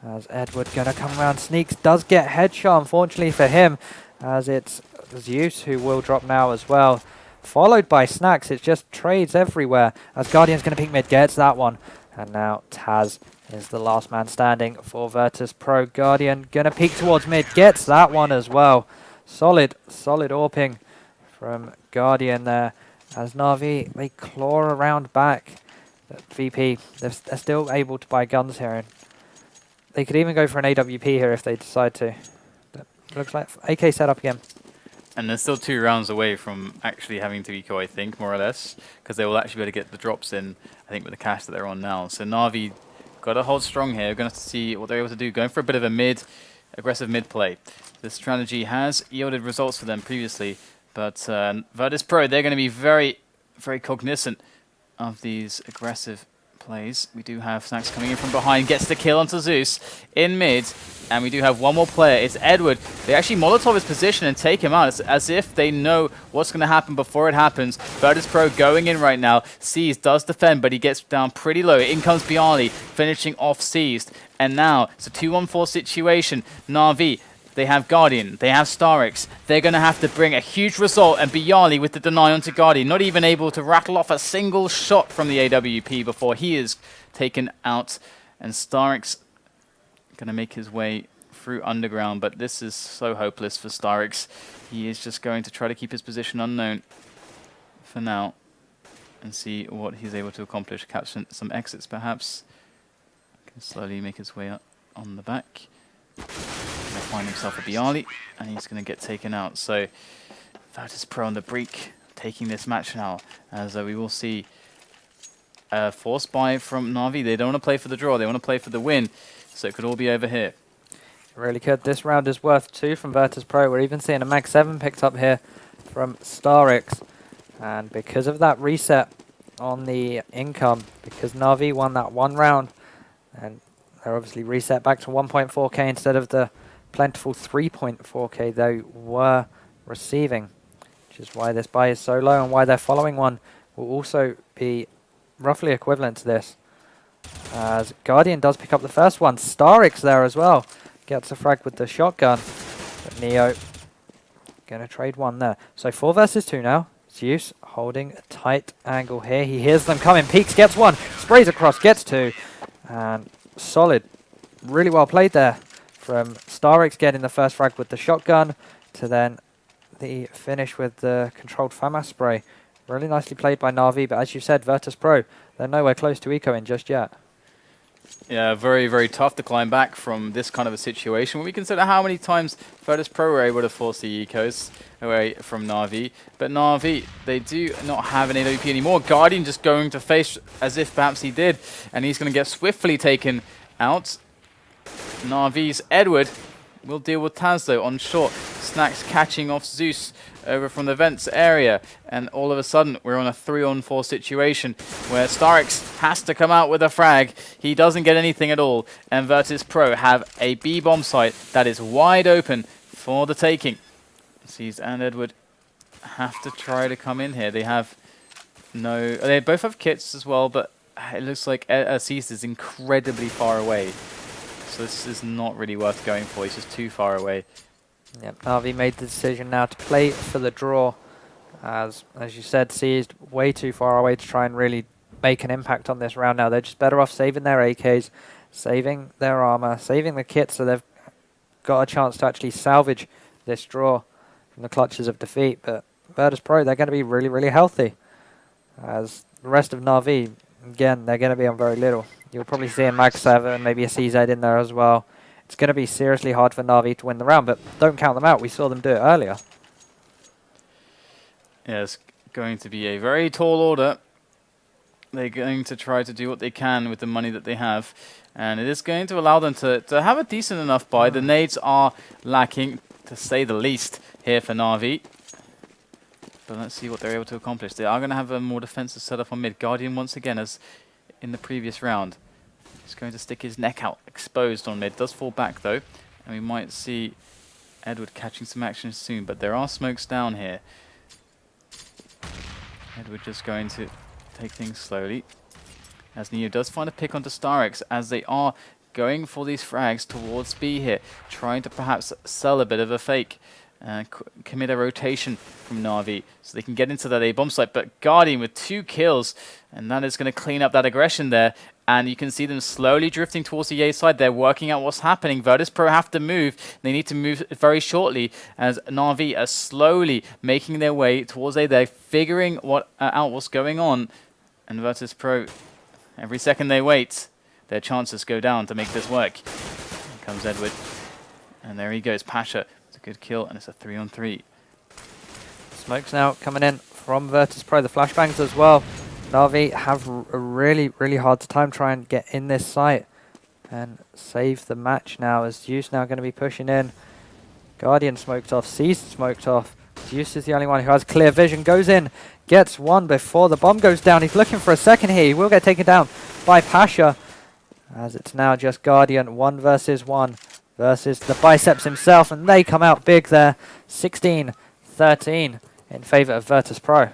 As Edward going to come around, sneaks, does get headshot, unfortunately for him, as it's Zeus who will drop now as well. Followed by Snacks, it's just trades everywhere, as Guardian's going to peek mid, gets that one. And now Taz is the last man standing for Virtus.pro. Guardian going to peek towards mid, gets that one as well. Solid AWPing from Guardian there, as NaVi, they claw around back. But VP, they're still able to buy guns here, and they could even go for an AWP here if they decide to. But looks like AK set up again. And they're still 2 rounds away from actually having to eco, I think, more or less, because they will actually be able to get the drops in, I think, with the cash that they're on now. So NaVi got to hold strong here. We're going to have to see what they're able to do. Going for a bit of a aggressive mid play. This strategy has yielded results for them previously, but Virtus.pro, they're going to be very, very cognizant of these aggressive plays. We do have Snacks coming in from behind, gets the kill onto Zeus in mid, and we do have one more player. It's Edward. They actually Molotov his position and take him out. It's as if they know what's going to happen before it happens. Virtus.pro going in right now. Seized does defend, but he gets down pretty low. In comes Bialy, finishing off Seized. And now it's a 2-1-4 situation. NaVi, they have Guardian, they have StarX. They're going to have to bring a huge result, and Bialy with the deny onto Guardian, not even able to rattle off a single shot from the AWP before he is taken out. And StarX going to make his way through underground, but this is so hopeless for StarX. He is just going to try to keep his position unknown for now and see what he's able to accomplish. Catch some exits perhaps. Can slowly make his way up on the back. Going to find himself a Bialy, and he's going to get taken out. So Virtus.pro on the brink, taking this match now, as we will see a force buy from NaVi. They don't want to play for the draw, they want to play for the win, so it could all be over here. Really could. This round is worth 2 from Virtus.pro. We're even seeing a Mag 7 picked up here from StarX, and because of that reset on the income, because NaVi won that 1 round, and they're obviously reset back to 1.4k instead of the plentiful 3.4k they were receiving, which is why this buy is so low and why their following one will also be roughly equivalent to this. As Guardian does pick up the first one, StarX there as well, gets a frag with the shotgun, but Neo gonna trade one there. So 4 versus 2 now. Zeus holding a tight angle here. He hears them coming, peeks, gets 1, sprays across, gets 2, and solid, really well played there from StarX, getting the first frag with the shotgun to then the finish with the controlled FAMAS spray. Really nicely played by NaVi, but as you said, Virtus.pro, they're nowhere close to ecoing just yet. Yeah, very, very tough to climb back from this kind of a situation. When we consider how many times Virtus.pro were able to force the ecos away from NaVi. But NaVi, they do not have an AWP anymore. Guardian just going to face as if perhaps he did, and he's going to get swiftly taken out. NaVi's Edward will deal with Taz though on short. Snacks catching off Zeus over from the vents area, and all of a sudden we're on a 3-on-4 situation where StarX has to come out with a frag. He doesn't get anything at all, and Virtus.pro have a B bomb site that is wide open for the taking. Seized and Edward have to try to come in here. They have no, they both have kits as well, but it looks like Seized is incredibly far away. so this is not really worth going for. He's just too far away. Yep, NaVi made the decision now to play for the draw. As you said, C is way too far away to try and really make an impact on this round now. They're just better off saving their AKs, saving their armor, saving the kit, so they've got a chance to actually salvage this draw from the clutches of defeat. But Virtus.pro, they're going to be really, really healthy. As the rest of NaVi, again, they're going to be on very little. You'll probably see a Mag 7, maybe a CZ in there as well. It's going to be seriously hard for NaVi to win the round, but don't count them out. We saw them do it earlier. Yeah, it's going to be a very tall order. They're going to try to do what they can with the money that they have. And it is going to allow them to have a decent enough buy. The nades are lacking, to say the least, here for NaVi. But let's see what they're able to accomplish. They are going to have a more defensive setup on mid. Guardian, once again, as in the previous round, he's going to stick his neck out, exposed on mid. Does fall back, though. And we might see Edward catching some action soon. But there are smokes down here. Edward just going to take things slowly. As Neo does find a pick onto StarX, as they are going for these frags towards B here, trying to perhaps sell a bit of a fake, commit a rotation from NaVi so they can get into that A bomb site. But Guardian with 2 kills, and that is going to clean up that aggression there. And you can see them slowly drifting towards the A side. They're working out what's happening. Virtus.pro have to move. They need to move very shortly, as NaVi are slowly making their way towards A. They're figuring out what's going on. And Virtus.pro, every second they wait, their chances go down to make this work. Here comes Edward. And there he goes, Pasha. It's a good kill, and it's a 3-on-3. Smokes now coming in from Virtus.pro. The flashbangs as well. NaVi have a really, really hard time trying to get in this site and save the match now, as Zeus now going to be pushing in. Guardian smoked off, Cease smoked off. Zeus is the only one who has clear vision, goes in, gets one before the bomb goes down. He's looking for a second here. He will get taken down by Pasha, as it's now just Guardian 1 versus 1 versus the Biceps himself, and they come out big there, 16-13 in favor of Virtus.pro.